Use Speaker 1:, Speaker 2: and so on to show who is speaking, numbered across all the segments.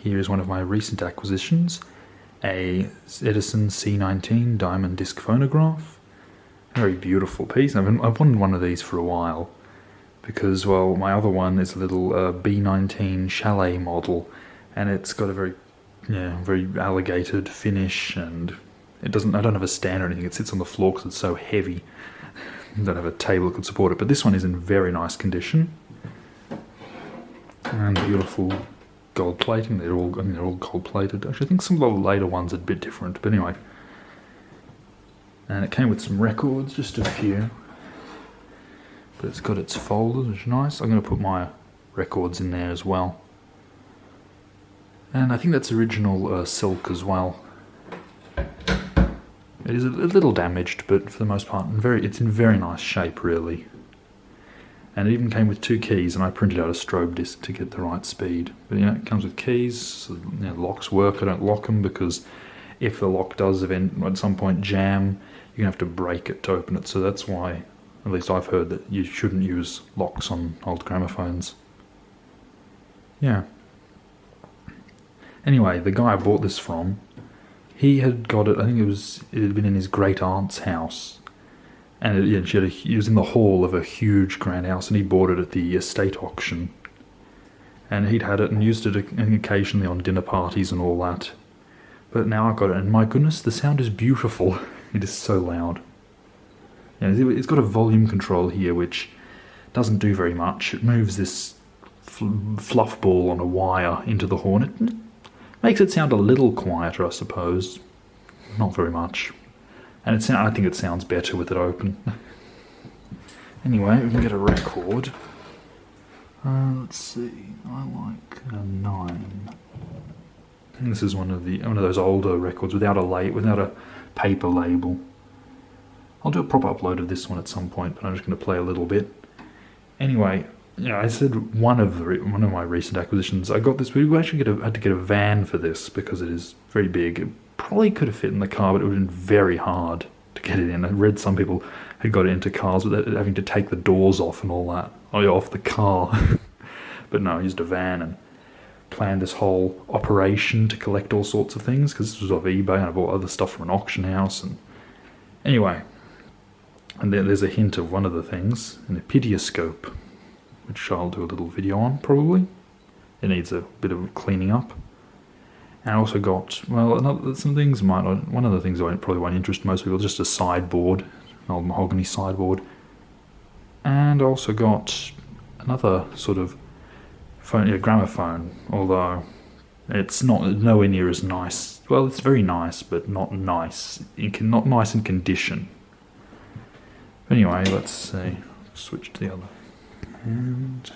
Speaker 1: Here is one of my recent acquisitions, a Edison C-19 diamond disc phonograph. Very beautiful piece. I've wanted one of these for a while because, well, my other one is a little B19 chalet model, and it's got a very alligated finish, and I don't have a stand or anything. It sits on the floor because it's so heavy. I don't have a table that could support it, but this one is in very nice condition and beautiful gold plating. They're all gold plated. Actually, I think some of the later ones are a bit different, but anyway. And it came with some records, just a few, but it's got its folders, which is nice. I'm going to put my records in there as well, and I think that's original silk as well. It is a little damaged, but for the most part, it's in very nice shape, really. And it even came with 2 keys, and I printed out a strobe disc to get the right speed. But it comes with keys, so, locks work. I don't lock them because if the lock does at some point jam, you're going to have to break it to open it. So that's why, at least I've heard, that you shouldn't use locks on old gramophones. Yeah. Anyway, the guy I bought this from, he had got it, I think it had been in his great aunt's house, and he was in the hall of a huge grand house, and he bought it at the estate auction, and he'd had it and used it occasionally on dinner parties and all that. But now I've got it, and my goodness, the sound is beautiful. It is so loud. It's got a volume control here which doesn't do very much. It moves this fluff ball on a wire into the horn. It makes it sound a little quieter, I suppose. Not very much. And I think it sounds better with it open. Anyway, we can get a record. Let's see. I like a 9. I think this is one of those older records without a paper label. I'll do a proper upload of this one at some point, but I'm just going to play a little bit. Anyway. I said one of my recent acquisitions. I got this. We actually had to get a van for this because it is very big. It probably could have fit in the car, but it would have been very hard to get it in. I read some people had got it into cars without having to take the doors off and all that, off the car. But no, I used a van and planned this whole operation to collect all sorts of things because this was off eBay, and I bought other stuff from an auction house. And anyway, and there's a hint of one of the things, an epidiousoscope, which I'll do a little video on, probably. It needs a bit of cleaning up. And I also got, one of the things that probably won't interest most people, just a sideboard, an old mahogany sideboard. And I also got another sort of gramophone, although it's nowhere near as nice. Well, it's very nice, but not nice. Not nice in condition. Anyway, let's see. Switch to the other. And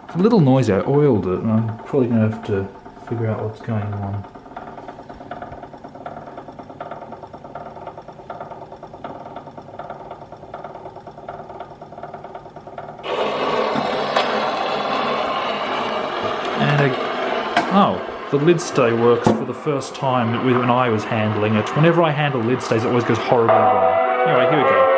Speaker 1: it's a little noisy. I oiled it, and I'm probably going to have to figure out what's going on. And the lid stay works for the first time when I was handling it. Whenever I handle lid stays, it always goes horribly wrong. Anyway, here we go.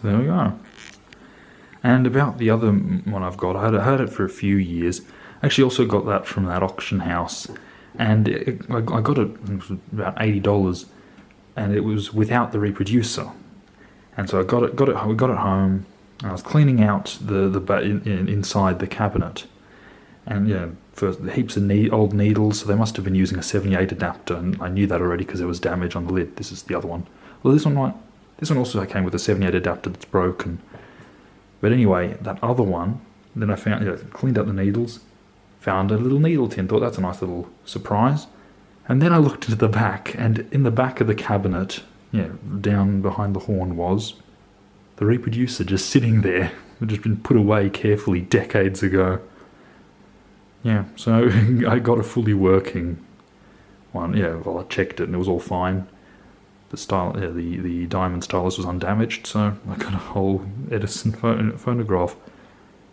Speaker 1: So there we go. And about the other one I've got, I had it for a few years. Actually also got that from that auction house. And I got it for about $80, and it was without the reproducer. And so I got it home, and I was cleaning out inside the cabinet. And yeah, first heaps of old needles, so they must have been using a 78 adapter, and I knew that already because there was damage on the lid. This is the other one. Well, this one also came with a 78 adapter that's broken. But anyway, that other one, then I found, cleaned up the needles, found a little needle tin, thought that's a nice little surprise. And then I looked into the back, and in the back of the cabinet, down behind the horn, was the reproducer just sitting there. It had just been put away carefully decades ago. Yeah, so I got a fully working one. Yeah, well, I checked it and it was all fine. The diamond stylus was undamaged, so I got a whole Edison phonograph.